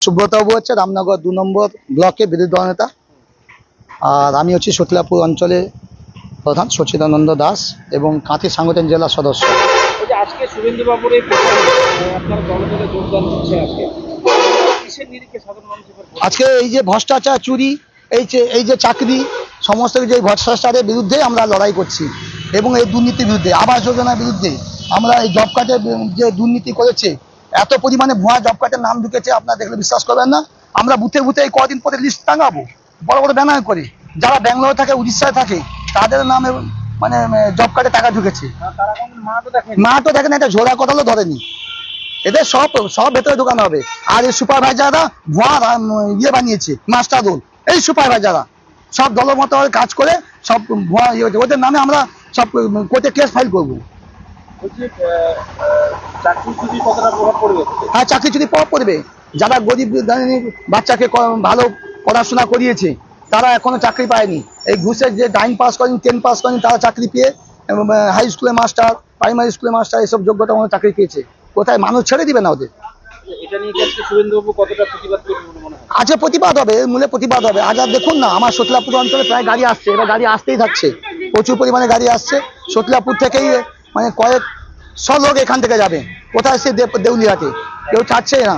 সুব্রতবাবু হচ্ছে রামনগর 2 নম্বর ব্লকে বিরোধী দলনেতা, আর আমি হচ্ছি সতলাপুর অঞ্চলে প্রধান সচিদানন্দ দাস এবং কাঁথি সাংগঠনিক জেলা সদস্য। আজকে শুভেন্দুবাবুর আপনার দলে যোগদান হচ্ছে আজকে এই যে ভ্রষ্টাচার, চুরি, এই যে চাকরি, সমস্ত কিছু এই ভ্রষ্টাচারের বিরুদ্ধে আমরা লড়াই করছি এবং এই দুর্নীতির বিরুদ্ধে, আবাস যোজনার বিরুদ্ধে। আমরা এই জব কার্ডের যে দুর্নীতি করেছে, এত পরিমাণে ভুয়া জব কার্ডের নাম ঢুকেছে, আপনারা দেখলে বিশ্বাস করবেন না। আমরা বুথে বুথে এই কদিন পরে লিস্ট টাঙাবো বড় বড় ব্যানার করে, যারা ব্যাঙ্গালোরে থাকে, উড়িষ্যায় থাকে, তাদের নামে মানে জব কার্ডে টাকা ঢুকেছে। মাঠও দেখেন, একটা ঝোলা কোদালও ধরেনি। এদের সব ভেতরে ঢোকানো হবে। আর এই সুপারভাইজাররা ভুয়া বানিয়েছে, মাস্টার রোল। এই সুপারভাইজাররা সব দলমত কাজ করে সব ভুয়া হয়েছে। ওদের নামে আমরা সব কোর্টে কেস ফাইল করবো। হ্যাঁ, চাকরি চুরি প্রভাব পড়বে। যারা গরিব বাচ্চাকে ভালো পড়াশোনা করিয়েছে, তারা এখনো চাকরি পায়নি। এই ঘুষের যে 9 পাস করেন, 10 পাস করেন, তারা চাকরি পেয়ে হাই স্কুলে মাস্টার, প্রাইমারি স্কুলে মাস্টার, এসব যোগ্যতা মনে চাকরি পেয়েছে। কোথায় মানুষ ছেড়ে দিবে না ওদের। আজকে প্রতিবাদ হবে, মূলে প্রতিবাদ হবে। আজ আর দেখুন না, আমার সতলাপুর অঞ্চলে প্রায় গাড়ি আসছে, এবার গাড়ি আসতেই থাকছে, প্রচুর পরিমাণে গাড়ি আসছে। সতলাপুর থেকেই মানে কয়েকশো লোক এখান থেকে যাবে। কোথায় সে দেউলিয়াতে, কেউ চাচ্ছে না।